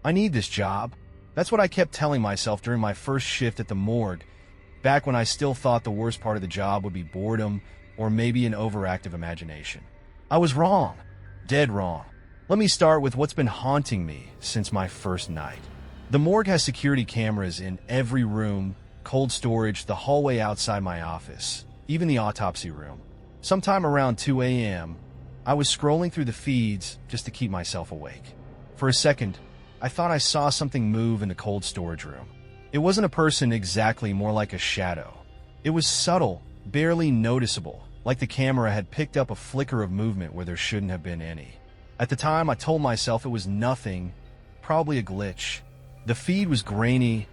I need this job. That's what I kept telling myself during my first shift at the morgue, back when I still thought the worst part of the job would be boredom or maybe an overactive imagination. I was wrong. Dead wrong. Let me start with what's been haunting me since my first night. The morgue has security cameras in every room, cold storage, the hallway outside my office, even the autopsy room. Sometime around 2 a.m., I was scrolling through the feeds just to keep myself awake. For a second, I thought I saw something move in the cold storage room. It wasn't a person exactly, more like a shadow. It was subtle, barely noticeable, like the camera had picked up a flicker of movement where there shouldn't have been any. At the time, I told myself it was nothing, probably a glitch. The feed was grainy,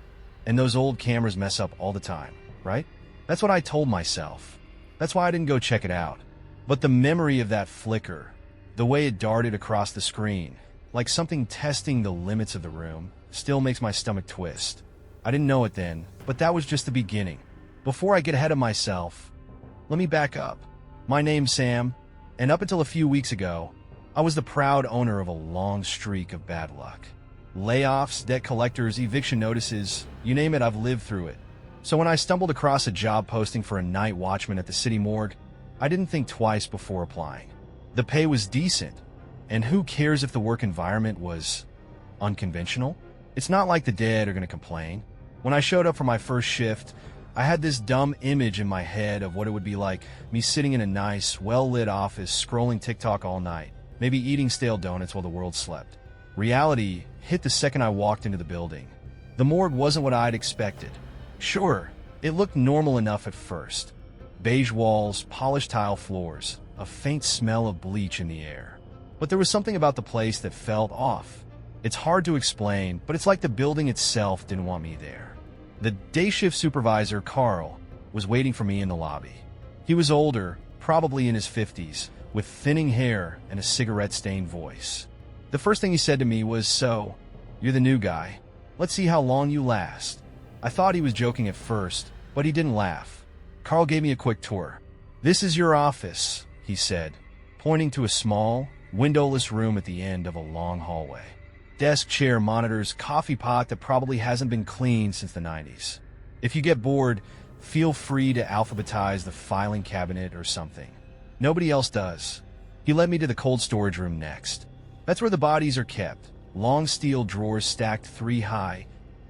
and those old cameras mess up all the time, right? That's what I told myself. That's why I didn't go check it out. But the memory of that flicker, the way it darted across the screen, like something testing the limits of the room, still makes my stomach twist. I didn't know it then, but that was just the beginning. Before I get ahead of myself, let me back up. My name's Sam, and up until a few weeks ago, I was the proud owner of a long streak of bad luck. Layoffs, debt collectors, eviction notices, you name it, I've lived through it. So when I stumbled across a job posting for a night watchman at the city morgue, I didn't think twice before applying. The pay was decent, and who cares if the work environment was unconventional? It's not like the dead are going to complain. When I showed up for my first shift, I had this dumb image in my head of what it would be like, me sitting in a nice, well-lit office, scrolling TikTok all night, maybe eating stale donuts while the world slept. Reality hit the second I walked into the building. The morgue wasn't what I'd expected. Sure, it looked normal enough at first. Beige walls, polished tile floors, a faint smell of bleach in the air. But there was something about the place that felt off. It's hard to explain, but it's like the building itself didn't want me there. The day shift supervisor, Carl, was waiting for me in the lobby. He was older, probably in his 50s, with thinning hair and a cigarette-stained voice. The first thing he said to me was, "So, you're the new guy. Let's see how long you last." I thought he was joking at first, but he didn't laugh. Carl gave me a quick tour. "This is your office," he said, pointing to a small, windowless room at the end of a long hallway. Desk, chair, monitors, coffee pot that probably hasn't been cleaned since the 90s. If you get bored, feel free to alphabetize the filing cabinet or something. Nobody else does. He led me to the cold storage room next. That's where the bodies are kept. Long steel drawers stacked 3 high,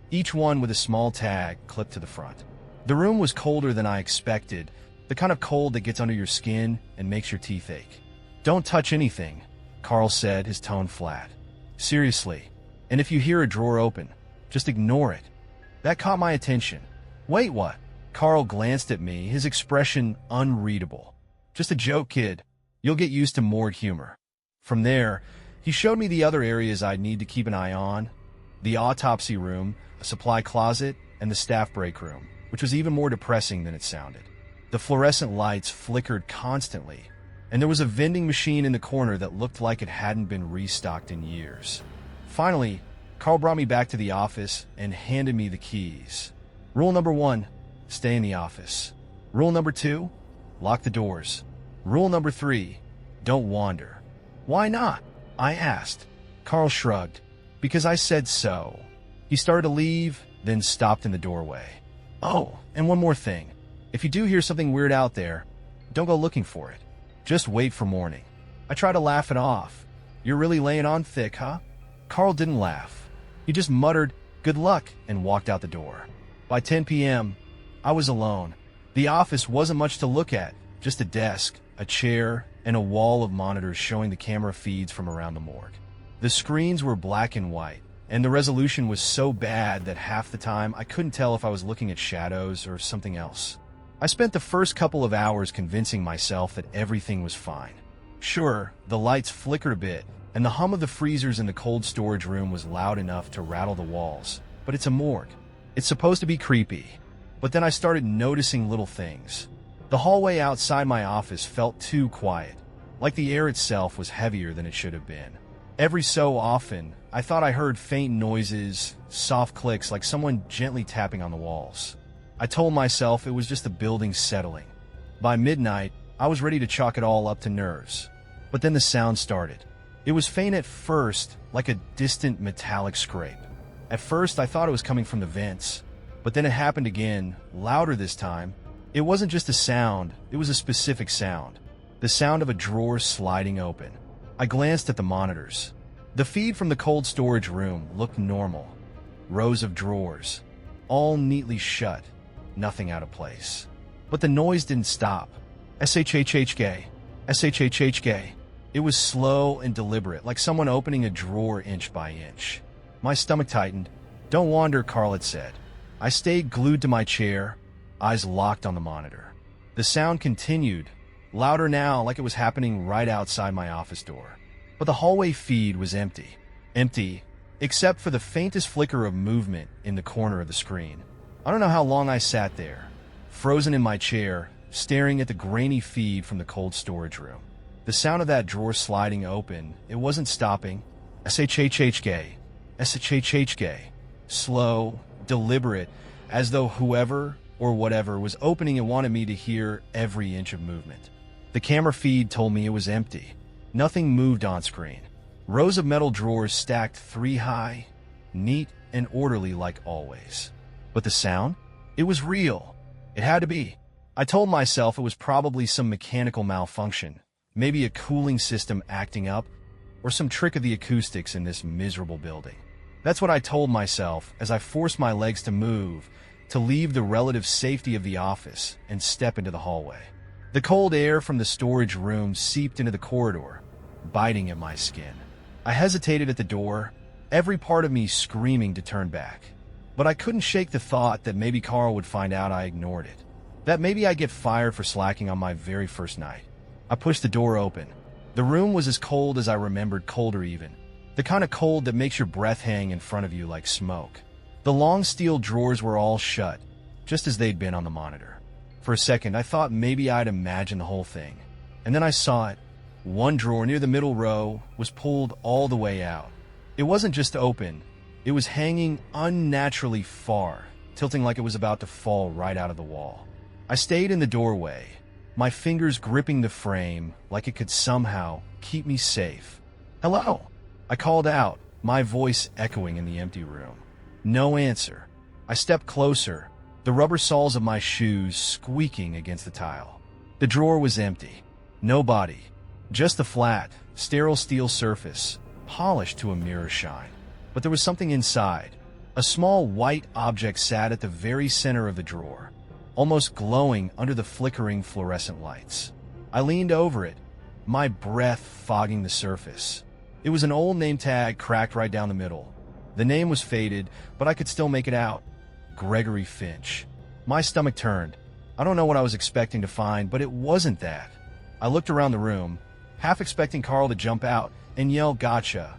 each one with a small tag clipped to the front. The room was colder than I expected, the kind of cold that gets under your skin and makes your teeth ache. "Don't touch anything," Carl said, his tone flat. "Seriously. And if you hear a drawer open, just ignore it." That caught my attention. "Wait, what?" Carl glanced at me, his expression unreadable. "Just a joke, kid. You'll get used to morgue humor." From there, he showed me the other areas I'd need to keep an eye on. The autopsy room, a supply closet, and the staff break room, which was even more depressing than it sounded. The fluorescent lights flickered constantly, and there was a vending machine in the corner that looked like it hadn't been restocked in years. Finally, Carl brought me back to the office and handed me the keys. Rule number 1, stay in the office. Rule number 2, lock the doors. Rule number 3, don't wander. "Why not?" I asked. Carl shrugged. "Because I said so." He started to leave, then stopped in the doorway. "Oh, and one more thing. If you do hear something weird out there, don't go looking for it. Just wait for morning." I tried to laugh it off. "You're really laying on thick, huh?" Carl didn't laugh. He just muttered, "Good luck," and walked out the door. By 10 p.m., I was alone. The office wasn't much to look at, just a desk, a chair, and a wall of monitors showing the camera feeds from around the morgue. The screens were black and white, and the resolution was so bad that half the time I couldn't tell if I was looking at shadows or something else. I spent the first couple of hours convincing myself that everything was fine. Sure, the lights flickered a bit, and the hum of the freezers in the cold storage room was loud enough to rattle the walls, but it's a morgue. It's supposed to be creepy. But then I started noticing little things. The hallway outside my office felt too quiet, like the air itself was heavier than it should have been. Every so often, I thought I heard faint noises, soft clicks like someone gently tapping on the walls. I told myself it was just the building settling. By midnight, I was ready to chalk it all up to nerves. But then the sound started. It was faint at first, like a distant metallic scrape. At first, I thought it was coming from the vents, but then it happened again, louder this time. It wasn't just a sound, it was a specific sound. The sound of a drawer sliding open. I glanced at the monitors. The feed from the cold storage room looked normal. Rows of drawers, all neatly shut, nothing out of place. But the noise didn't stop. SHHHK, SHHHK. It was slow and deliberate, like someone opening a drawer inch by inch. My stomach tightened. "Don't wander," Carl had said. I stayed glued to my chair, eyes locked on the monitor. The sound continued, louder now, like it was happening right outside my office door. But the hallway feed was empty. Empty, except for the faintest flicker of movement in the corner of the screen. I don't know how long I sat there, frozen in my chair, staring at the grainy feed from the cold storage room. The sound of that drawer sliding open, it wasn't stopping. SHHHK, SHHHK. Slow, deliberate, as though whoever or whatever was opening and wanted me to hear every inch of movement. The camera feed told me it was empty. Nothing moved on screen. Rows of metal drawers stacked 3 high, neat and orderly like always. But the sound? It was real. It had to be. I told myself it was probably some mechanical malfunction, maybe a cooling system acting up, or some trick of the acoustics in this miserable building. That's what I told myself as I forced my legs to move, to leave the relative safety of the office and step into the hallway. The cold air from the storage room seeped into the corridor, biting at my skin. I hesitated at the door, every part of me screaming to turn back. But I couldn't shake the thought that maybe Carl would find out I ignored it. That maybe I'd get fired for slacking on my very first night. I pushed the door open. The room was as cold as I remembered, colder even. The kind of cold that makes your breath hang in front of you like smoke. The long steel drawers were all shut, just as they'd been on the monitor. For a second, I thought maybe I'd imagined the whole thing. And then I saw it. One drawer near the middle row was pulled all the way out. It wasn't just open. It was hanging unnaturally far, tilting like it was about to fall right out of the wall. I stayed in the doorway, my fingers gripping the frame like it could somehow keep me safe. "Hello," I called out, my voice echoing in the empty room. No answer. I stepped closer, the rubber soles of my shoes squeaking against the tile. The drawer was empty. No body. Just the flat, sterile steel surface, polished to a mirror shine. But there was something inside. A small white object sat at the very center of the drawer, almost glowing under the flickering fluorescent lights. I leaned over it, my breath fogging the surface. It was an old name tag cracked right down the middle. The name was faded, but I could still make it out. Gregory Finch. My stomach turned. I don't know what I was expecting to find, but it wasn't that. I looked around the room, half expecting Carl to jump out and yell "gotcha,"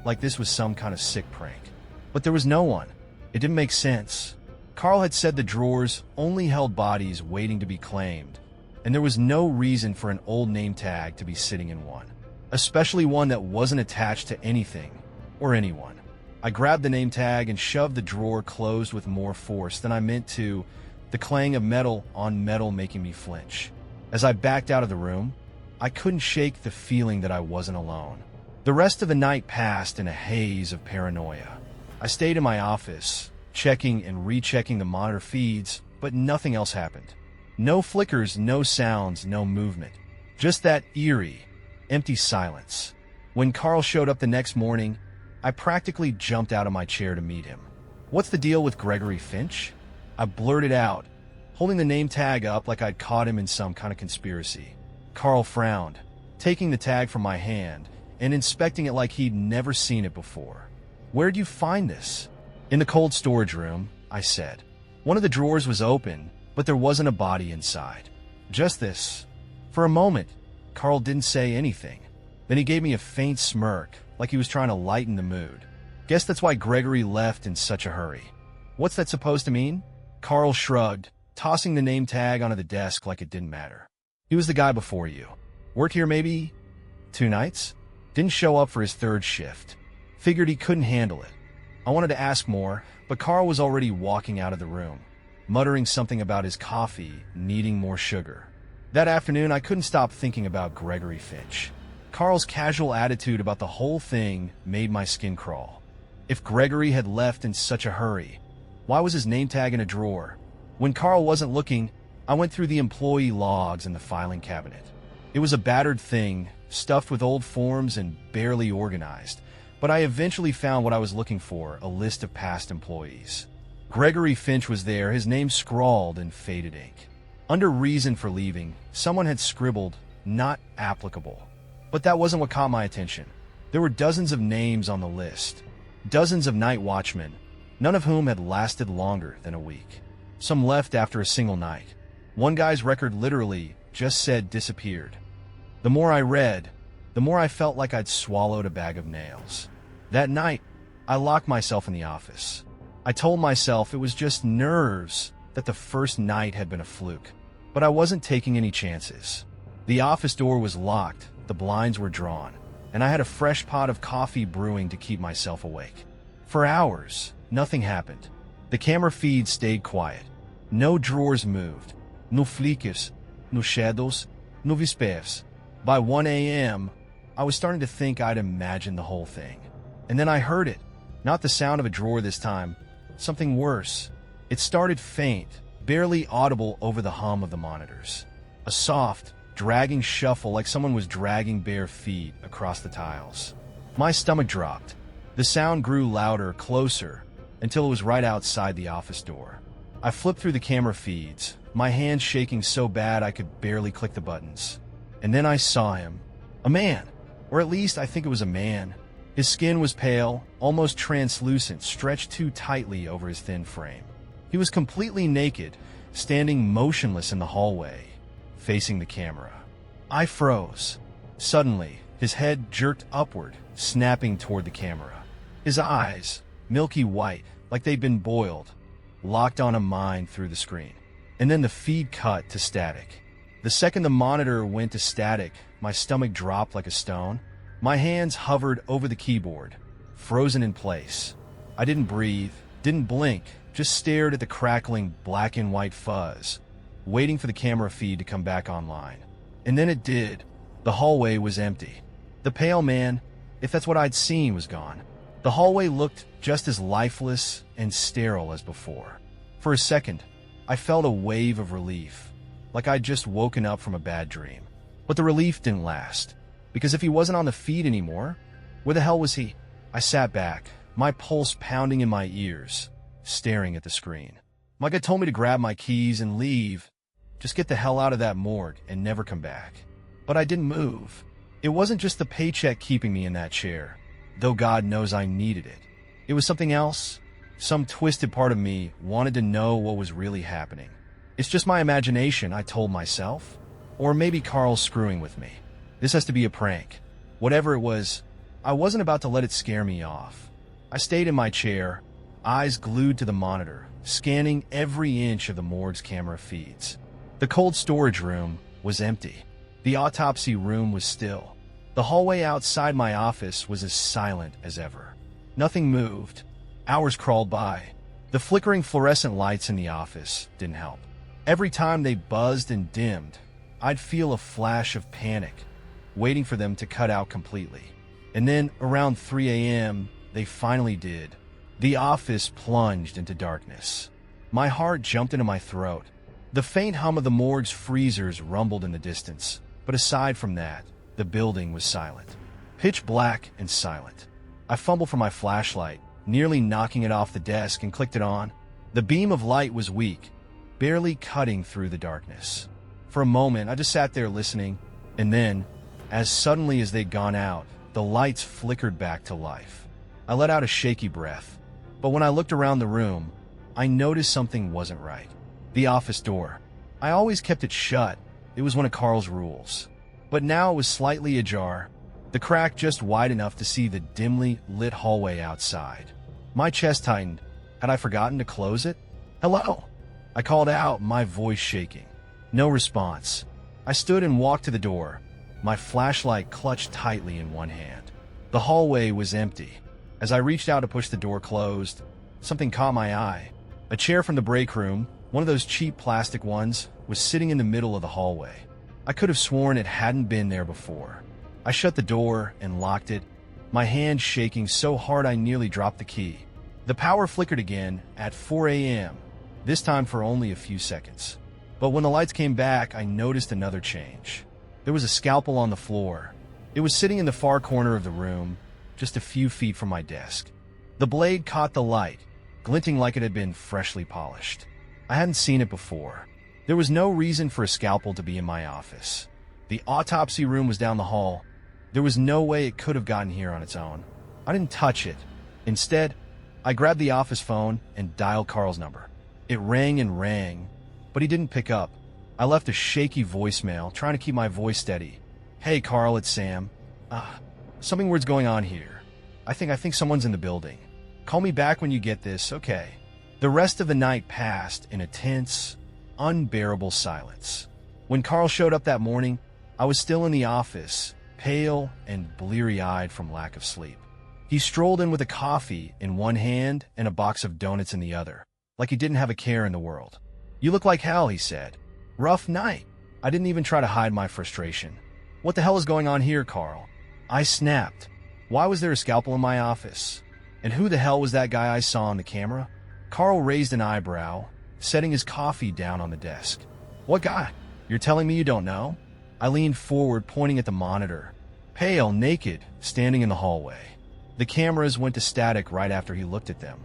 like this was some kind of sick prank. But there was no one. It didn't make sense. Carl had said the drawers only held bodies waiting to be claimed, and there was no reason for an old name tag to be sitting in one, especially one that wasn't attached to anything or anyone. I grabbed the name tag and shoved the drawer closed with more force than I meant to, the clang of metal on metal making me flinch. As I backed out of the room, I couldn't shake the feeling that I wasn't alone. The rest of the night passed in a haze of paranoia. I stayed in my office, checking and rechecking the monitor feeds, but nothing else happened. No flickers, no sounds, no movement. Just that eerie, empty silence. When Carl showed up the next morning, I practically jumped out of my chair to meet him. "What's the deal with Gregory Finch?" I blurted out, holding the name tag up like I'd caught him in some kind of conspiracy. Carl frowned, taking the tag from my hand and inspecting it like he'd never seen it before. "Where'd you find this?" "In the cold storage room," I said. One of the drawers was open, but there wasn't a body inside. Just this. For a moment, Carl didn't say anything. Then he gave me a faint smirk, like he was trying to lighten the mood. "Guess that's why Gregory left in such a hurry." "What's that supposed to mean?" Carl shrugged, tossing the name tag onto the desk like it didn't matter. "He was the guy before you. Worked here maybe 2 nights? Didn't show up for his 3rd shift. Figured he couldn't handle it." I wanted to ask more, but Carl was already walking out of the room, muttering something about his coffee needing more sugar. That afternoon, I couldn't stop thinking about Gregory Finch. Carl's casual attitude about the whole thing made my skin crawl. If Gregory had left in such a hurry, why was his name tag in a drawer? When Carl wasn't looking, I went through the employee logs in the filing cabinet. It was a battered thing, stuffed with old forms and barely organized, but I eventually found what I was looking for, a list of past employees. Gregory Finch was there, his name scrawled in faded ink. Under reason for leaving, someone had scribbled, "Not applicable." But that wasn't what caught my attention. There were dozens of names on the list. Dozens of night watchmen, none of whom had lasted longer than a week. Some left after a single night. One guy's record literally just said disappeared. The more I read, the more I felt like I'd swallowed a bag of nails. That night, I locked myself in the office. I told myself it was just nerves, that the first night had been a fluke. But I wasn't taking any chances. The office door was locked, the blinds were drawn, and I had a fresh pot of coffee brewing to keep myself awake. For hours, nothing happened. The camera feed stayed quiet. No drawers moved. No flickers, no shadows, no whispers. By 1 a.m., I was starting to think I'd imagined the whole thing. And then I heard it. Not the sound of a drawer this time. Something worse. It started faint, barely audible over the hum of the monitors. A soft, dragging shuffle like someone was dragging bare feet across the tiles. My stomach dropped. The sound grew louder, closer, until it was right outside the office door. I flipped through the camera feeds, my hands shaking so bad I could barely click the buttons. And then I saw him. A man. Or at least I think it was a man. His skin was pale, almost translucent, stretched too tightly over his thin frame. He was completely naked, standing motionless in the hallway, facing the camera. I froze. Suddenly, his head jerked upward, snapping toward the camera. His eyes, milky white, like they'd been boiled, locked on mine through the screen. And then the feed cut to static. The second the monitor went to static, my stomach dropped like a stone. My hands hovered over the keyboard, frozen in place. I didn't breathe, didn't blink, just stared at the crackling black and white fuzz, waiting for the camera feed to come back online. And then it did. The hallway was empty. The pale man, if that's what I'd seen, was gone. The hallway looked just as lifeless and sterile as before. For a second, I felt a wave of relief, like I'd just woken up from a bad dream. But the relief didn't last, because if he wasn't on the feed anymore, where the hell was he? I sat back, my pulse pounding in my ears, staring at the screen. My gut told me to grab my keys and leave, just get the hell out of that morgue and never come back. But I didn't move. It wasn't just the paycheck keeping me in that chair, though God knows I needed it. It was something else. Some twisted part of me wanted to know what was really happening. It's just my imagination, I told myself. Or maybe Carl's screwing with me. This has to be a prank. Whatever it was, I wasn't about to let it scare me off. I stayed in my chair, eyes glued to the monitor, scanning every inch of the morgue's camera feeds. The cold storage room was empty. The autopsy room was still. The hallway outside my office was as silent as ever. Nothing moved. Hours crawled by. The flickering fluorescent lights in the office didn't help. Every time they buzzed and dimmed, I'd feel a flash of panic, waiting for them to cut out completely. And then, around 3 a.m., they finally did. The office plunged into darkness. My heart jumped into my throat. The faint hum of the morgue's freezers rumbled in the distance, but aside from that, the building was silent. Pitch black and silent. I fumbled for my flashlight, nearly knocking it off the desk, and clicked it on. The beam of light was weak, barely cutting through the darkness. For a moment, I just sat there listening, and then, as suddenly as they'd gone out, the lights flickered back to life. I let out a shaky breath, but when I looked around the room, I noticed something wasn't right. The office door. I always kept it shut. It was one of Carl's rules. But now it was slightly ajar, the crack just wide enough to see the dimly lit hallway outside. My chest tightened. Had I forgotten to close it? "Hello?" I called out, my voice shaking. No response. I stood and walked to the door, my flashlight clutched tightly in one hand. The hallway was empty. As I reached out to push the door closed, something caught my eye. A chair from the break room, one of those cheap plastic ones, was sitting in the middle of the hallway. I could have sworn it hadn't been there before. I shut the door and locked it, my hand shaking so hard I nearly dropped the key. The power flickered again at 4 a.m., this time for only a few seconds. But when the lights came back, I noticed another change. There was a scalpel on the floor. It was sitting in the far corner of the room, just a few feet from my desk. The blade caught the light, glinting like it had been freshly polished. I hadn't seen it before. There was no reason for a scalpel to be in my office. The autopsy room was down the hall. There was no way it could have gotten here on its own. I didn't touch it. Instead, I grabbed the office phone and dialed Carl's number. It rang and rang, but he didn't pick up. I left a shaky voicemail, trying to keep my voice steady. "Hey, Carl, it's Sam. Something weird's going on here. I think someone's in the building. Call me back when you get this, okay?" The rest of the night passed in a tense, unbearable silence. When Carl showed up that morning, I was still in the office, pale and bleary-eyed from lack of sleep. He strolled in with a coffee in one hand and a box of donuts in the other, like he didn't have a care in the world. "You look like hell," he said. "Rough night." I didn't even try to hide my frustration. "What the hell is going on here, Carl?" I snapped. Why was there a scalpel in my office? And who the hell was that guy I saw on the camera? Carl raised an eyebrow, setting his coffee down on the desk. "What guy? You're telling me you don't know?" I leaned forward, pointing at the monitor. Pale, naked, standing in the hallway. The cameras went to static right after he looked at them.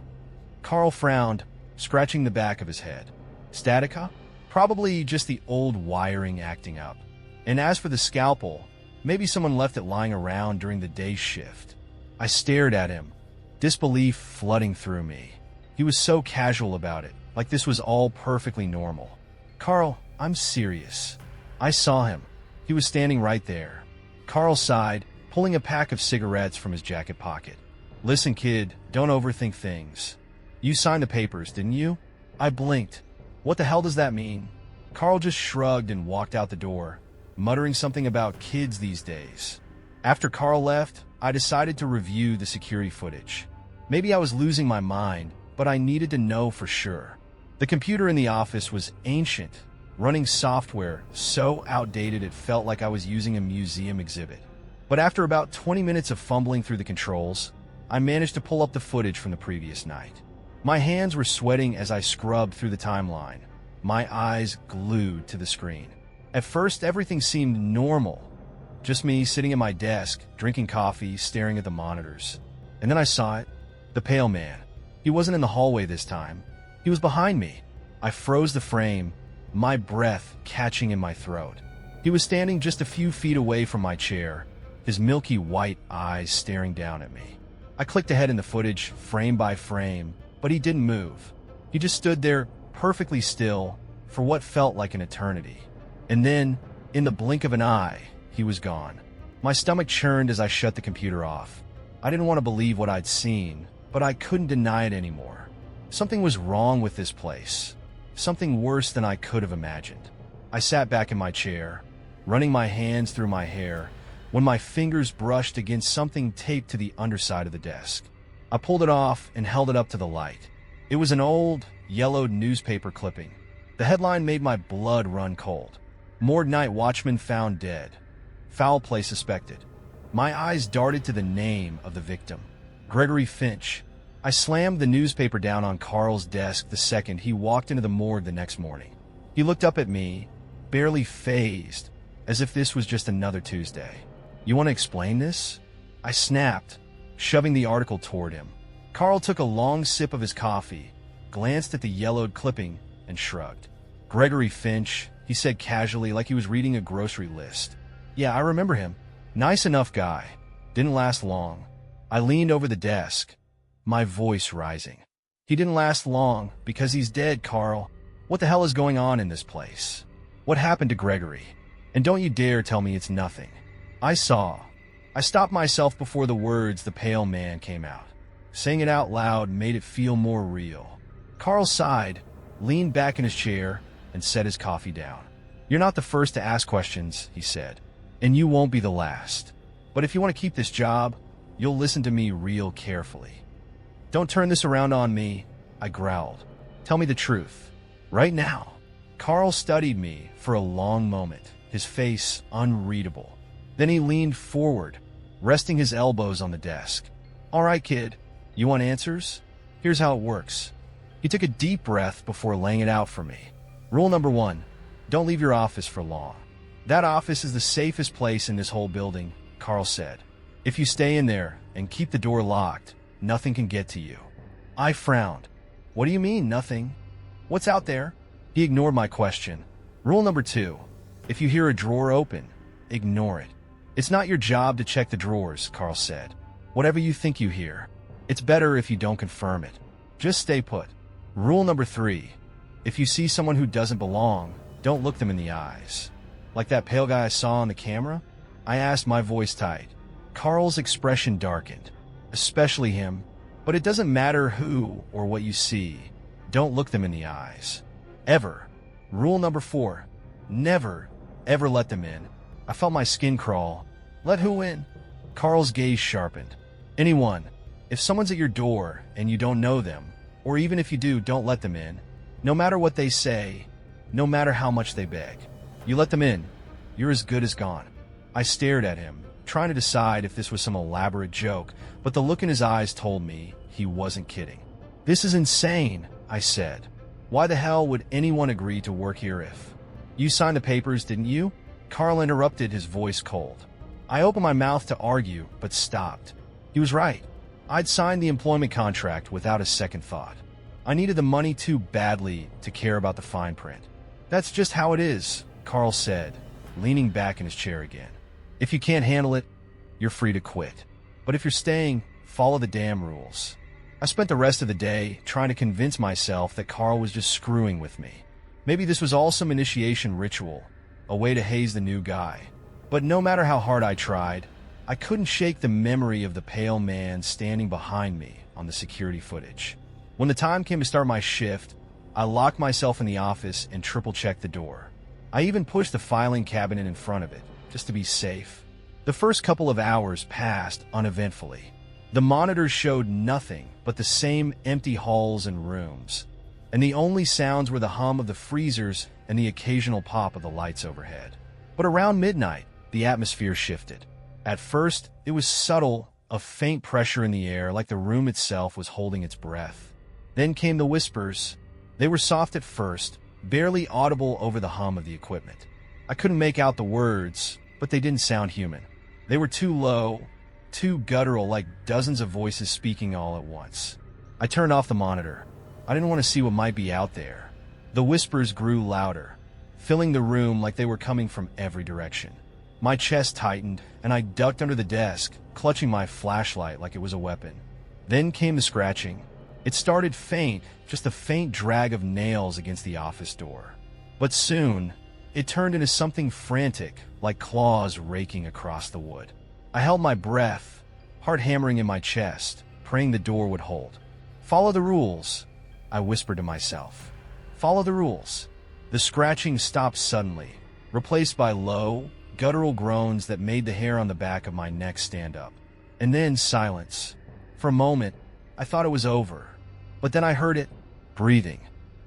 Carl frowned, scratching the back of his head. "Static, huh? Probably just the old wiring acting up. And as for the scalpel, maybe someone left it lying around during the day shift." I stared at him, disbelief flooding through me. He was so casual about it, like this was all perfectly normal. "Carl, I'm serious. I saw him. He was standing right there." Carl sighed, pulling a pack of cigarettes from his jacket pocket. "Listen, kid, don't overthink things. You signed the papers, didn't you?" I blinked. "What the hell does that mean?" Carl just shrugged and walked out the door, muttering something about kids these days. After Carl left, I decided to review the security footage. Maybe I was losing my mind, but I needed to know for sure. The computer in the office was ancient, running software so outdated it felt like I was using a museum exhibit. But after about 20 minutes of fumbling through the controls, I managed to pull up the footage from the previous night. My hands were sweating as I scrubbed through the timeline, my eyes glued to the screen. At first, everything seemed normal. Just me sitting at my desk, drinking coffee, staring at the monitors. And then I saw it. The pale man. He wasn't in the hallway this time. He was behind me. I froze the frame, my breath catching in my throat. He was standing just a few feet away from my chair, his milky white eyes staring down at me. I clicked ahead in the footage, frame by frame, but he didn't move. He just stood there, perfectly still, for what felt like an eternity. And then, in the blink of an eye, he was gone. My stomach churned as I shut the computer off. I didn't want to believe what I'd seen, but I couldn't deny it anymore. Something was wrong with this place. Something worse than I could have imagined. I sat back in my chair, running my hands through my hair, when my fingers brushed against something taped to the underside of the desk. I pulled it off and held it up to the light. It was an old, yellowed newspaper clipping. The headline made my blood run cold. "Morgue night Watchman found dead. Foul play suspected." My eyes darted to the name of the victim. Gregory Finch. I slammed the newspaper down on Carl's desk the second he walked into the morgue the next morning. He looked up at me, barely fazed, as if this was just another Tuesday. "You want to explain this?" I snapped, shoving the article toward him. Carl took a long sip of his coffee, glanced at the yellowed clipping, and shrugged. "Gregory Finch," he said casually, like he was reading a grocery list. "Yeah, I remember him. Nice enough guy. Didn't last long." I leaned over the desk, my voice rising. "He didn't last long because he's dead, Carl. What the hell is going on in this place? What happened to Gregory? And don't you dare tell me it's nothing." I stopped myself before the words "the pale man" came out. Saying it out loud made it feel more real. Carl sighed, leaned back in his chair, and set his coffee down. "You're not the first to ask questions," he said, "and you won't be the last. But if you want to keep this job, you'll listen to me real carefully." "Don't turn this around on me," I growled. "Tell me the truth. Right now." Carl studied me for a long moment, his face unreadable. Then he leaned forward, resting his elbows on the desk. "All right, kid. You want answers? Here's how it works." He took a deep breath before laying it out for me. "Rule number 1, don't leave your office for long. That office is the safest place in this whole building," Carl said. "If you stay in there and keep the door locked, nothing can get to you." I frowned. "What do you mean, nothing? What's out there?" He ignored my question. "Rule number 2, if you hear a drawer open, ignore it. It's not your job to check the drawers," Carl said. "Whatever you think you hear, it's better if you don't confirm it. Just stay put." Rule number 3, if you see someone who doesn't belong, don't look them in the eyes. "Like that pale guy I saw on the camera?" I asked, my voice tight. Carl's expression darkened. "Especially him. But it doesn't matter who or what you see. Don't look them in the eyes. Ever." Rule number 4, never, ever let them in. I felt my skin crawl. "Let who in?" Carl's gaze sharpened. "Anyone. If someone's at your door and you don't know them, or even if you do, don't let them in. No matter what they say, no matter how much they beg. You let them in, you're as good as gone." I stared at him, trying to decide if this was some elaborate joke, but the look in his eyes told me he wasn't kidding. "This is insane," I said. "Why the hell would anyone agree to work here if—" "You signed the papers, didn't you?" Carl interrupted, his voice cold. I opened my mouth to argue, but stopped. He was right. I'd signed the employment contract without a second thought. I needed the money too badly to care about the fine print. "That's just how it is," Carl said, leaning back in his chair again. "If you can't handle it, you're free to quit. But if you're staying, follow the damn rules." I spent the rest of the day trying to convince myself that Carl was just screwing with me. Maybe this was all some initiation ritual, a way to haze the new guy. But no matter how hard I tried, I couldn't shake the memory of the pale man standing behind me on the security footage. When the time came to start my shift, I locked myself in the office and triple-checked the door. I even pushed the filing cabinet in front of it, just to be safe. The first couple of hours passed uneventfully. The monitors showed nothing but the same empty halls and rooms, and the only sounds were the hum of the freezers and the occasional pop of the lights overhead. But around midnight, the atmosphere shifted. At first, it was subtle, a faint pressure in the air, like the room itself was holding its breath. Then came the whispers. They were soft at first, barely audible over the hum of the equipment. I couldn't make out the words, but they didn't sound human. They were too low, too guttural, like dozens of voices speaking all at once. I turned off the monitor. I didn't want to see what might be out there. The whispers grew louder, filling the room like they were coming from every direction. My chest tightened, and I ducked under the desk, clutching my flashlight like it was a weapon. Then came the scratching. It started faint, just a faint drag of nails against the office door. But soon, it turned into something frantic, like claws raking across the wood. I held my breath, heart hammering in my chest, praying the door would hold. "Follow the rules," I whispered to myself. "Follow the rules." The scratching stopped suddenly, replaced by low, guttural groans that made the hair on the back of my neck stand up. And then silence. For a moment, I thought it was over. But then I heard it, breathing.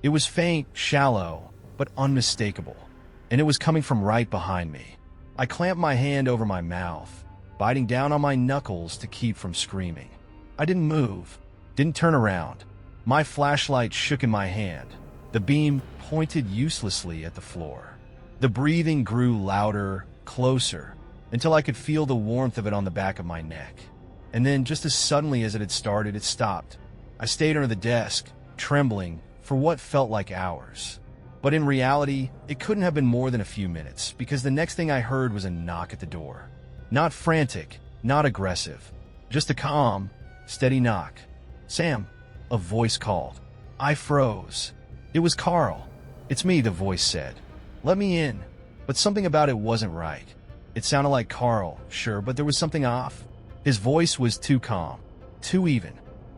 It was faint, shallow, but unmistakable. And it was coming from right behind me. I clamped my hand over my mouth, biting down on my knuckles to keep from screaming. I didn't move, didn't turn around. My flashlight shook in my hand. The beam pointed uselessly at the floor. The breathing grew louder, closer, until I could feel the warmth of it on the back of my neck. And then, just as suddenly as it had started, it stopped. I stayed under the desk, trembling, for what felt like hours. But in reality, it couldn't have been more than a few minutes, because the next thing I heard was a knock at the door. Not frantic, not aggressive, just a calm, steady knock. "Sam," a voice called. I froze. It was Carl. "It's me," the voice said. "Let me in." But something about it wasn't right. It sounded like Carl, sure, but there was something off. His voice was too calm, too even.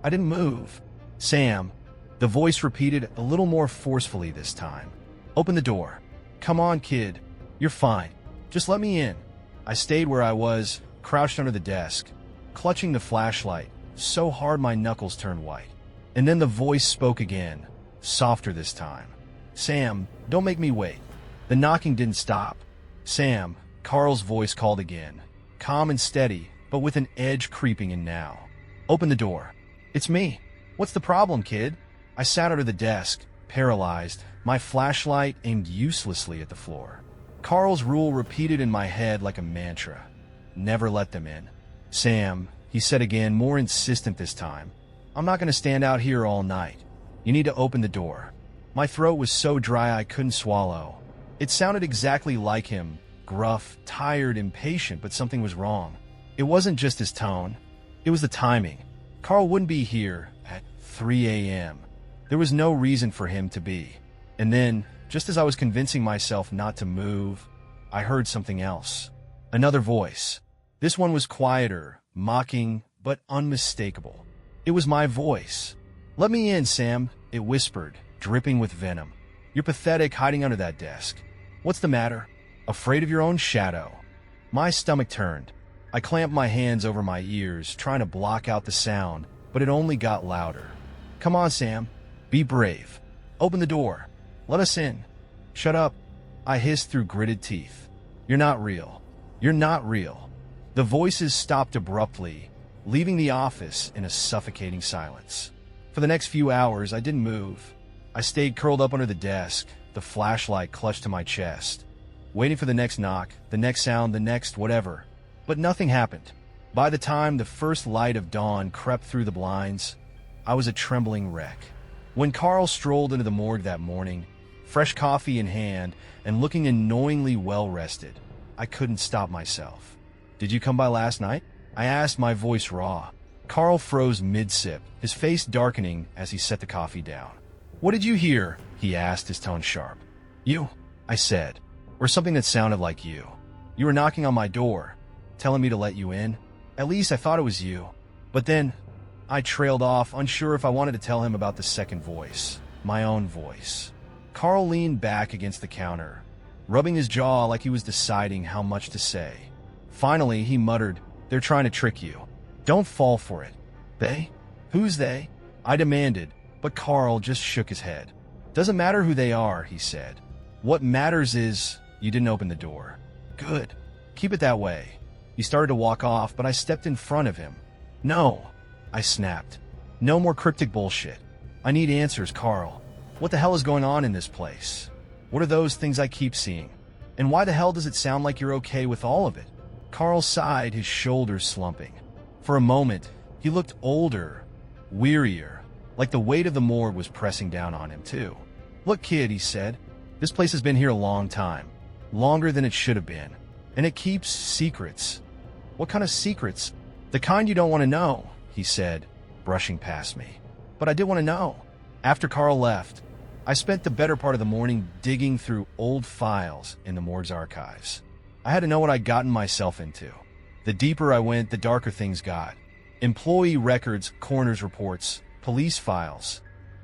I didn't move. "Sam," the voice repeated, a little more forcefully this time. "Open the door. Come on, kid. You're fine. Just let me in." I stayed where I was, crouched under the desk, clutching the flashlight, so hard my knuckles turned white. And then the voice spoke again, softer this time. "Sam, don't make me wait." The knocking didn't stop. "Sam, Carl's voice called again, calm and steady, but with an edge creeping in now. "Open the door." "It's me." "What's the problem, kid?" I sat under the desk, paralyzed, my flashlight aimed uselessly at the floor. Carl's rule repeated in my head like a mantra. Never let them in. "Sam," he said again, more insistent this time, "I'm not going to stand out here all night. You need to open the door." My throat was so dry I couldn't swallow. It sounded exactly like him, gruff, tired, impatient, but something was wrong. It wasn't just his tone. It was the timing. Carl wouldn't be here at 3 a.m. There was no reason for him to be. And then, just as I was convincing myself not to move, I heard something else. Another voice. This one was quieter, mocking, but unmistakable. It was my voice. "Let me in, Sam," it whispered, dripping with venom. "You're pathetic hiding under that desk. What's the matter? Afraid of your own shadow?" My stomach turned. I clamped my hands over my ears, trying to block out the sound, but it only got louder. "Come on, Sam. Be brave. Open the door. Let us in." "Shut up," I hissed through gritted teeth. "You're not real. You're not real." The voices stopped abruptly, leaving the office in a suffocating silence. For the next few hours, I didn't move. I stayed curled up under the desk, the flashlight clutched to my chest, waiting for the next knock, the next sound, the next whatever. But nothing happened. By the time the first light of dawn crept through the blinds, I was a trembling wreck. When Carl strolled into the morgue that morning, fresh coffee in hand and looking annoyingly well-rested, I couldn't stop myself. "Did you come by last night?" I asked, my voice raw. Carl froze mid-sip, his face darkening as he set the coffee down. "What did you hear?" he asked, his tone sharp. "You," I said, "or something that sounded like you. You were knocking on my door, telling me to let you in. At least I thought it was you." But then I trailed off, unsure if I wanted to tell him about the second voice, my own voice. Carl leaned back against the counter, rubbing his jaw like he was deciding how much to say. Finally, he muttered, "They're trying to trick you. Don't fall for it." "They? Who's they?" I demanded, but Carl just shook his head. "Doesn't matter who they are," he said. "What matters is you didn't open the door." "Good. Keep it that way." He started to walk off, but I stepped in front of him. "No," I snapped. "No more cryptic bullshit. I need answers, Carl. What the hell is going on in this place? What are those things I keep seeing? And why the hell does it sound like you're okay with all of it?" Carl sighed, his shoulders slumping. For a moment, he looked older, wearier, like the weight of the morgue was pressing down on him too. "Look, kid," he said, "this place has been here a long time. Longer than it should have been. And it keeps secrets." "What kind of secrets?" "The kind you don't want to know," he said, brushing past me. But I did want to know. After Carl left, I spent the better part of the morning digging through old files in the morgue's archives. I had to know what I'd gotten myself into. The deeper I went, the darker things got. Employee records, coroner's reports, police files.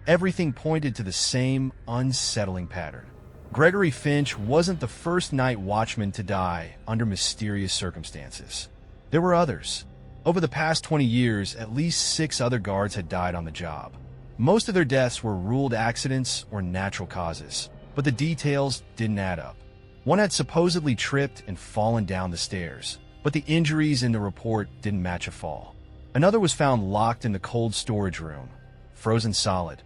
Everything pointed to the same unsettling pattern. Gregory Finch wasn't the first night watchman to die under mysterious circumstances. There were others. Over the past 20 years, at least 6 other guards had died on the job. Most of their deaths were ruled accidents or natural causes, but the details didn't add up. One had supposedly tripped and fallen down the stairs, but the injuries in the report didn't match a fall. Another was found locked in the cold storage room, frozen solid,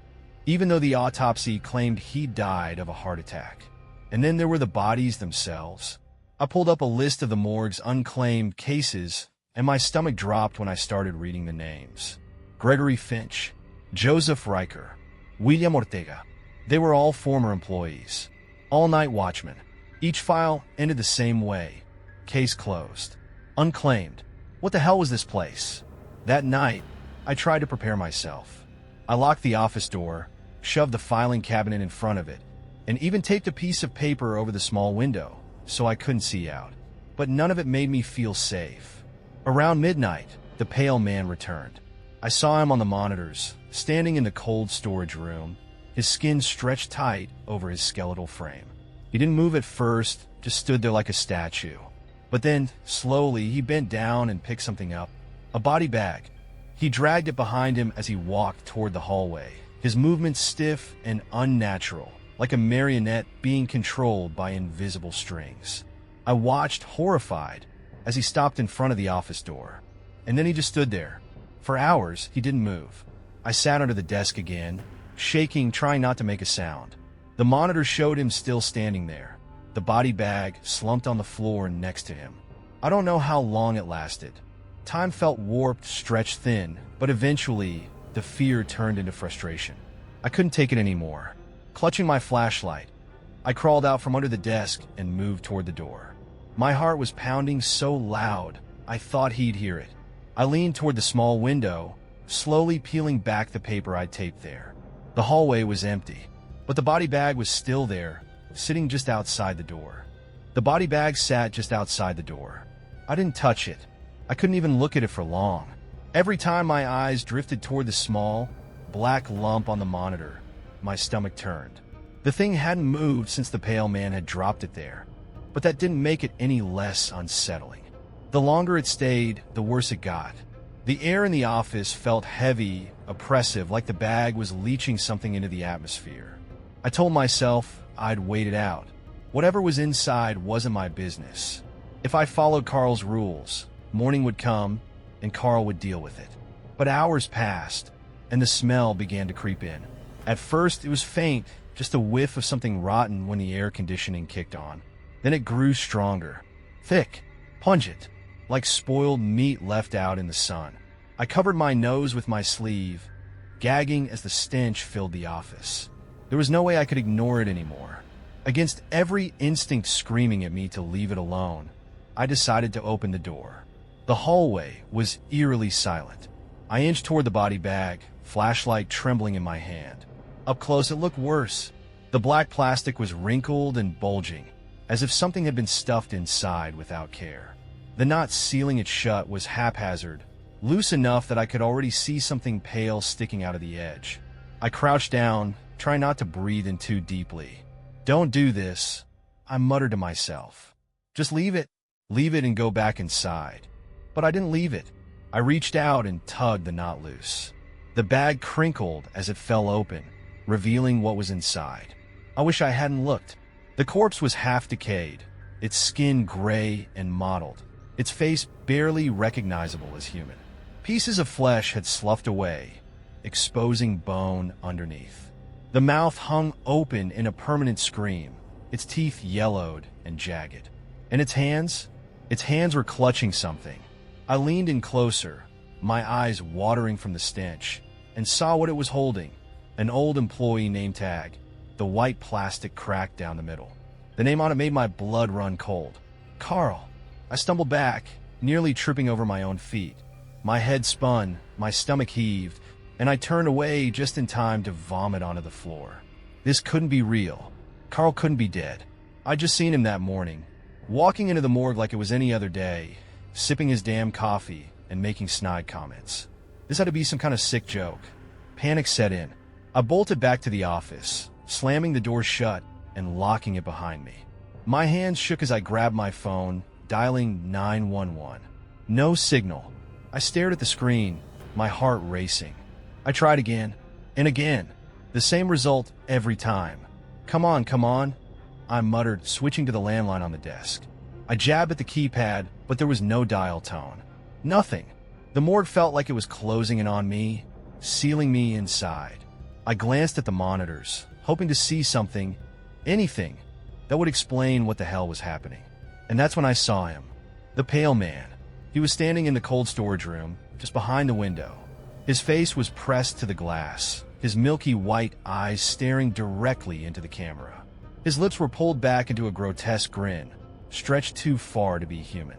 even though the autopsy claimed he died of a heart attack. And then there were the bodies themselves. I pulled up a list of the morgue's unclaimed cases, and my stomach dropped when I started reading the names. Gregory Finch, Joseph Riker, William Ortega. They were all former employees. All-night watchmen. Each file ended the same way. Case closed. Unclaimed. What the hell was this place? That night, I tried to prepare myself. I locked the office door, shoved the filing cabinet in front of it, and even taped a piece of paper over the small window so I couldn't see out. But none of it made me feel safe. Around midnight, the pale man returned. I saw him on the monitors, standing in the cold storage room, his skin stretched tight over his skeletal frame. He didn't move at first, just stood there like a statue. But then, slowly, he bent down and picked something up. A body bag. He dragged it behind him as he walked toward the hallway, his movements stiff and unnatural, like a marionette being controlled by invisible strings. I watched, horrified, as he stopped in front of the office door. And then he just stood there. For hours, he didn't move. I sat under the desk again, shaking, trying not to make a sound. The monitor showed him still standing there, the body bag slumped on the floor next to him. I don't know how long it lasted. Time felt warped, stretched thin, but eventually, the fear turned into frustration. I couldn't take it anymore. Clutching my flashlight, I crawled out from under the desk and moved toward the door. My heart was pounding so loud, I thought he'd hear it. I leaned toward the small window, slowly peeling back the paper I'd taped there. The hallway was empty, but the body bag was still there, sitting just outside the door. The body bag sat just outside the door. I didn't touch it. I couldn't even look at it for long. Every time my eyes drifted toward the small, black lump on the monitor, my stomach turned. The thing hadn't moved since the pale man had dropped it there, but that didn't make it any less unsettling. The longer it stayed, the worse it got. The air in the office felt heavy, oppressive, like the bag was leaching something into the atmosphere. I told myself I'd wait it out. Whatever was inside wasn't my business. If I followed Carl's rules, morning would come and Carl would deal with it. But hours passed, and the smell began to creep in. At first, it was faint, just a whiff of something rotten when the air conditioning kicked on. Then it grew stronger, thick, pungent, like spoiled meat left out in the sun. I covered my nose with my sleeve, gagging as the stench filled the office. There was no way I could ignore it anymore. Against every instinct screaming at me to leave it alone, I decided to open the door. The hallway was eerily silent. I inched toward the body bag, flashlight trembling in my hand. Up close, it looked worse. The black plastic was wrinkled and bulging, as if something had been stuffed inside without care. The knot sealing it shut was haphazard, loose enough that I could already see something pale sticking out of the edge. I crouched down, trying not to breathe in too deeply. "Don't do this," I muttered to myself. "Just leave it and go back inside." But I didn't leave it. I reached out and tugged the knot loose. The bag crinkled as it fell open, revealing what was inside. I wish I hadn't looked. The corpse was half decayed, its skin gray and mottled, its face barely recognizable as human. Pieces of flesh had sloughed away, exposing bone underneath. The mouth hung open in a permanent scream, its teeth yellowed and jagged. And its hands were clutching something. I leaned in closer, my eyes watering from the stench, and saw what it was holding, an old employee name tag, the white plastic cracked down the middle. The name on it made my blood run cold. Carl. I stumbled back, nearly tripping over my own feet. My head spun, my stomach heaved, and I turned away just in time to vomit onto the floor. This couldn't be real. Carl couldn't be dead. I'd just seen him that morning, walking into the morgue like it was any other day, sipping his damn coffee and making snide comments. This had to be some kind of sick joke. Panic set in. I bolted back to the office, slamming the door shut and locking it behind me. My hands shook as I grabbed my phone, dialing 911. No signal. I stared at the screen, my heart racing. I tried again, and again. The same result every time. Come on, I muttered, switching to the landline on the desk. I jabbed at the keypad, but there was no dial tone. Nothing. The morgue felt like it was closing in on me, sealing me inside. I glanced at the monitors, hoping to see something, anything, that would explain what the hell was happening. And that's when I saw him. The pale man. He was standing in the cold storage room, just behind the window. His face was pressed to the glass, his milky white eyes staring directly into the camera. His lips were pulled back into a grotesque grin, stretched too far to be human.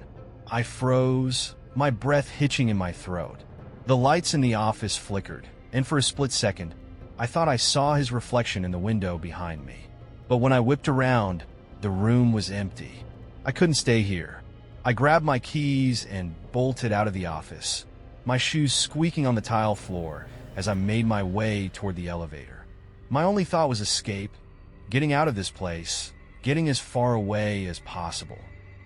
I froze, my breath hitching in my throat. The lights in the office flickered, and for a split second, I thought I saw his reflection in the window behind me. But when I whipped around, the room was empty. I couldn't stay here. I grabbed my keys and bolted out of the office, my shoes squeaking on the tile floor as I made my way toward the elevator. My only thought was escape, getting out of this place, getting as far away as possible.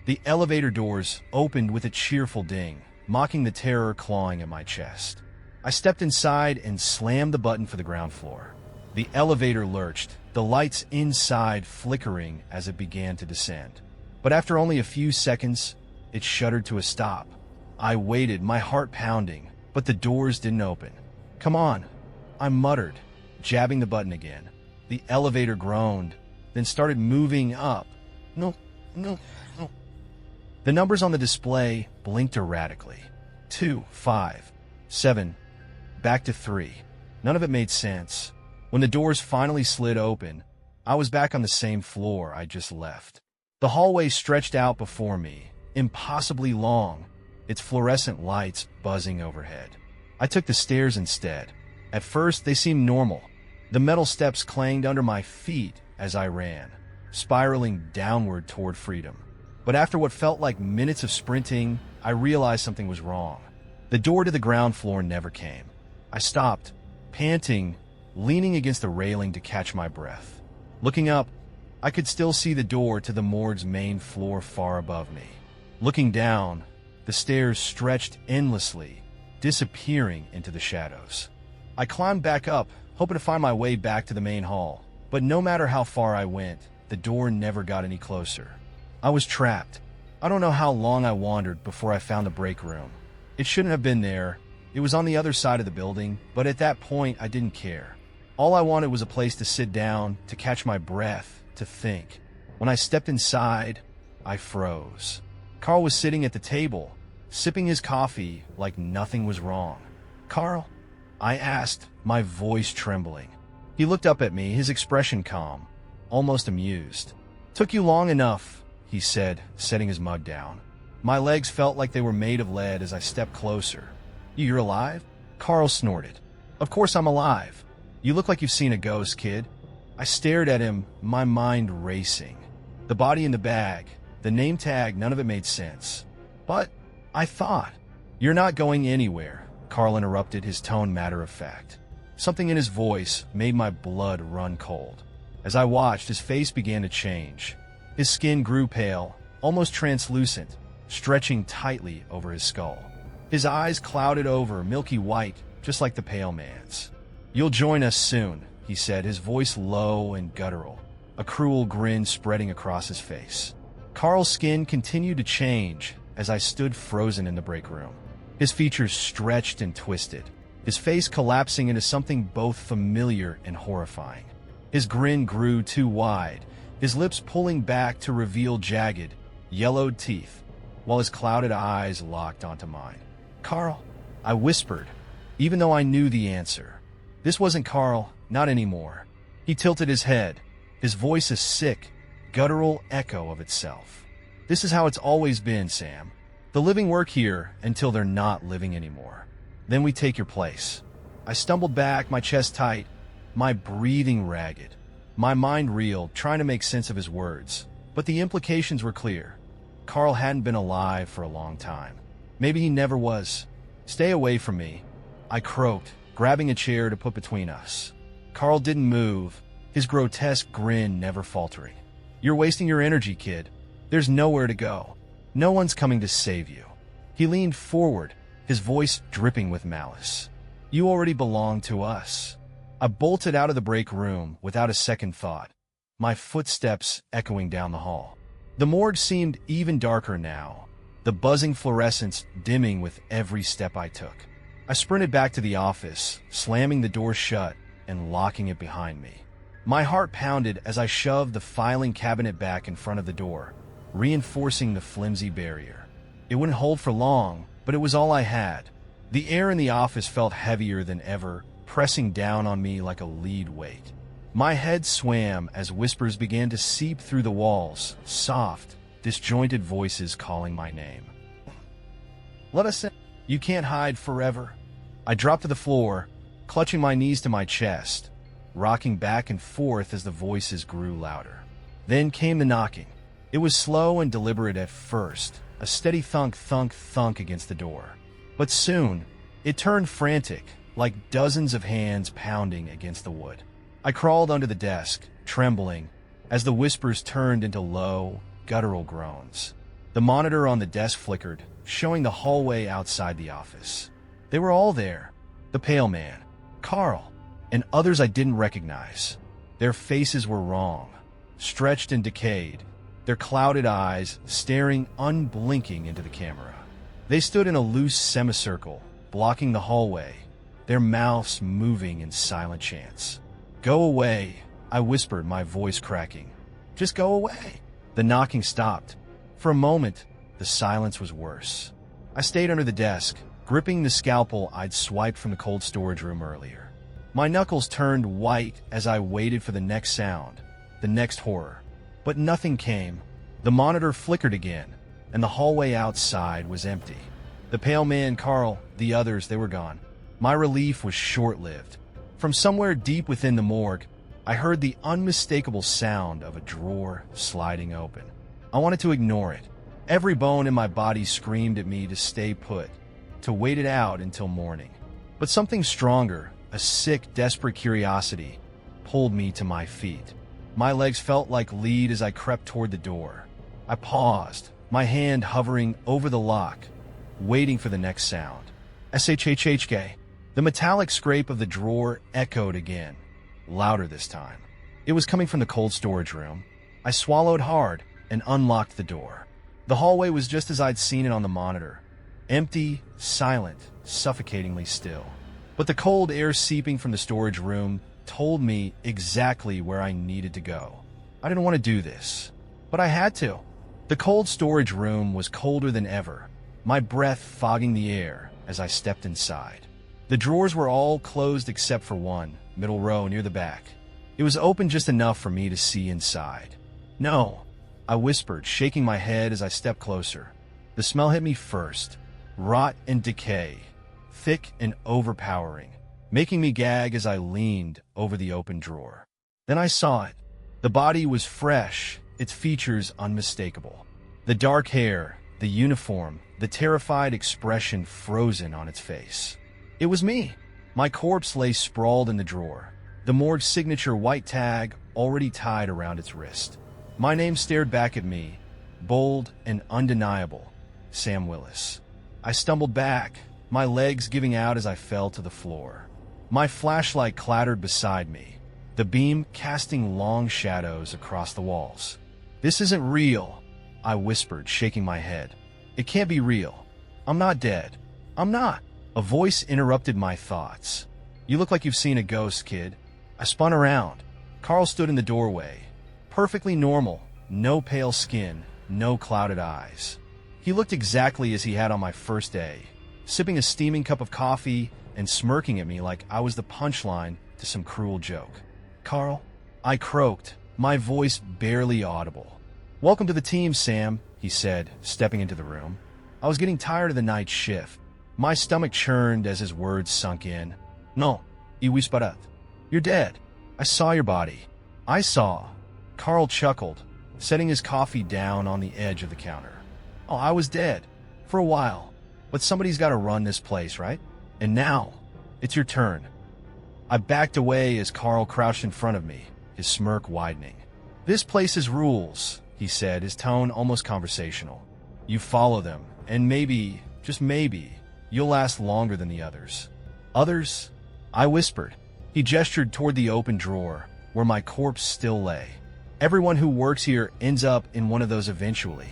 The elevator doors opened with a cheerful ding, mocking the terror clawing at my chest. I stepped inside and slammed the button for the ground floor. The elevator lurched, the lights inside flickering as it began to descend. But after only a few seconds, it shuddered to a stop. I waited, my heart pounding, but the doors didn't open. "Come on," I muttered, jabbing the button again. The elevator groaned, then started moving up. No. The numbers on the display blinked erratically. 2, 5, 7, back to 3. None of it made sense. When the doors finally slid open, I was back on the same floor I just left. The hallway stretched out before me, impossibly long, its fluorescent lights buzzing overhead. I took the stairs instead. At first, they seemed normal. The metal steps clanged under my feet as I ran, spiraling downward toward freedom. But after what felt like minutes of sprinting, I realized something was wrong. The door to the ground floor never came. I stopped, panting, leaning against the railing to catch my breath. Looking up, I could still see the door to the morgue's main floor far above me. Looking down, the stairs stretched endlessly, disappearing into the shadows. I climbed back up, hoping to find my way back to the main hall. But no matter how far I went, the door never got any closer. I was trapped. I don't know how long I wandered before I found the break room. It shouldn't have been there. It was on the other side of the building, but at that point, I didn't care. All I wanted was a place to sit down, to catch my breath, to think. When I stepped inside, I froze. Carl was sitting at the table, sipping his coffee like nothing was wrong. "Carl?" I asked, my voice trembling. He looked up at me, his expression calm, almost amused. "Took you long enough," he said, setting his mug down. My legs felt like they were made of lead as I stepped closer. "You're alive?" Carl snorted. "Of course I'm alive. You look like you've seen a ghost, kid." I stared at him, my mind racing. The body in the bag, the name tag, none of it made sense. "But," I thought. "You're not going anywhere," Carl interrupted, his tone matter-of-fact. Something in his voice made my blood run cold. As I watched, his face began to change. His skin grew pale, almost translucent, stretching tightly over his skull. His eyes clouded over, milky white, just like the pale man's. "You'll join us soon," he said, his voice low and guttural, a cruel grin spreading across his face. Carl's skin continued to change as I stood frozen in the break room. His features stretched and twisted, his face collapsing into something both familiar and horrifying. His grin grew too wide, his lips pulling back to reveal jagged, yellowed teeth, while his clouded eyes locked onto mine. "Carl," I whispered, even though I knew the answer. This wasn't Carl, not anymore. He tilted his head, his voice a sick, guttural echo of itself. "This is how it's always been, Sam. The living work here until they're not living anymore. Then we take your place." I stumbled back, my chest tight, my breathing ragged. My mind reeled, trying to make sense of his words. But the implications were clear. Carl hadn't been alive for a long time. Maybe he never was. "Stay away from me," I croaked, grabbing a chair to put between us. Carl didn't move, his grotesque grin never faltering. "You're wasting your energy, kid. There's nowhere to go. No one's coming to save you." He leaned forward, his voice dripping with malice. "You already belong to us." I bolted out of the break room without a second thought, my footsteps echoing down the hall. The morgue seemed even darker now, the buzzing fluorescence dimming with every step I took. I sprinted back to the office, slamming the door shut and locking it behind me. My heart pounded as I shoved the filing cabinet back in front of the door, reinforcing the flimsy barrier. It wouldn't hold for long, but it was all I had. The air in the office felt heavier than ever, pressing down on me like a lead weight. My head swam as whispers began to seep through the walls, soft, disjointed voices calling my name. "Let us in. You can't hide forever." I dropped to the floor, clutching my knees to my chest, rocking back and forth as the voices grew louder. Then came the knocking. It was slow and deliberate at first, a steady thunk, thunk, thunk against the door. But soon, it turned frantic, like dozens of hands pounding against the wood. I crawled under the desk, trembling, as the whispers turned into low, guttural groans. The monitor on the desk flickered, showing the hallway outside the office. They were all there. The pale man, Carl, and others I didn't recognize. Their faces were wrong, stretched and decayed, their clouded eyes staring unblinking into the camera. They stood in a loose semicircle, blocking the hallway, their mouths moving in silent chants. "Go away," I whispered, my voice cracking. "Just go away." The knocking stopped. For a moment, the silence was worse. I stayed under the desk, gripping the scalpel I'd swiped from the cold storage room earlier. My knuckles turned white as I waited for the next sound, the next horror. But nothing came. The monitor flickered again, and the hallway outside was empty. The pale man, Carl, the others, they were gone. My relief was short-lived. From somewhere deep within the morgue, I heard the unmistakable sound of a drawer sliding open. I wanted to ignore it. Every bone in my body screamed at me to stay put, to wait it out until morning. But something stronger, a sick, desperate curiosity, pulled me to my feet. My legs felt like lead as I crept toward the door. I paused, my hand hovering over the lock, waiting for the next sound. SHHHK. The metallic scrape of the drawer echoed again, louder this time. It was coming from the cold storage room. I swallowed hard and unlocked the door. The hallway was just as I'd seen it on the monitor. Empty, silent, suffocatingly still. But the cold air seeping from the storage room told me exactly where I needed to go. I didn't want to do this, but I had to. The cold storage room was colder than ever, my breath fogging the air as I stepped inside. The drawers were all closed except for one, middle row near the back. It was open just enough for me to see inside. "No," I whispered, shaking my head as I stepped closer. The smell hit me first. Rot and decay, thick and overpowering, making me gag as I leaned over the open drawer. Then I saw it. The body was fresh, its features unmistakable. The dark hair, the uniform, the terrified expression frozen on its face. It was me. My corpse lay sprawled in the drawer, the morgue signature white tag already tied around its wrist. My name stared back at me, bold and undeniable, Sam Willis. I stumbled back, my legs giving out as I fell to the floor. My flashlight clattered beside me, the beam casting long shadows across the walls. "This isn't real," I whispered, shaking my head. "It can't be real. I'm not dead. I'm not." A voice interrupted my thoughts. "You look like you've seen a ghost, kid." I spun around. Carl stood in the doorway. Perfectly normal, no pale skin, no clouded eyes. He looked exactly as he had on my first day, sipping a steaming cup of coffee and smirking at me like I was the punchline to some cruel joke. "Carl," I croaked, my voice barely audible. "Welcome to the team, Sam," he said, stepping into the room. I was getting tired of the night shift. My stomach churned as his words sunk in. "No, y whisperat. You're dead. I saw your body." "I saw." Carl chuckled, setting his coffee down on the edge of the counter. "Oh, I was dead. For a while. But somebody's got to run this place, right? And now, it's your turn." I backed away as Carl crouched in front of me, his smirk widening. "This place's rules," he said, his tone almost conversational. "You follow them, and maybe, just maybe, you'll last longer than the others." "Others?" I whispered. He gestured toward the open drawer, where my corpse still lay. "Everyone who works here ends up in one of those eventually.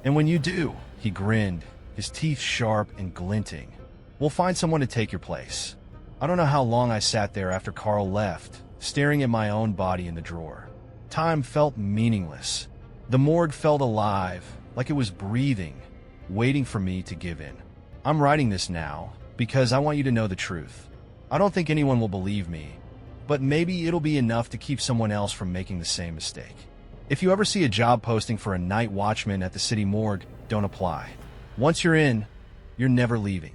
And when you do," he grinned, his teeth sharp and glinting, "we'll find someone to take your place." I don't know how long I sat there after Carl left, staring at my own body in the drawer. Time felt meaningless. The morgue felt alive, like it was breathing, waiting for me to give in. I'm writing this now because I want you to know the truth. I don't think anyone will believe me, but maybe it'll be enough to keep someone else from making the same mistake. If you ever see a job posting for a night watchman at the city morgue, don't apply. Once you're in, you're never leaving.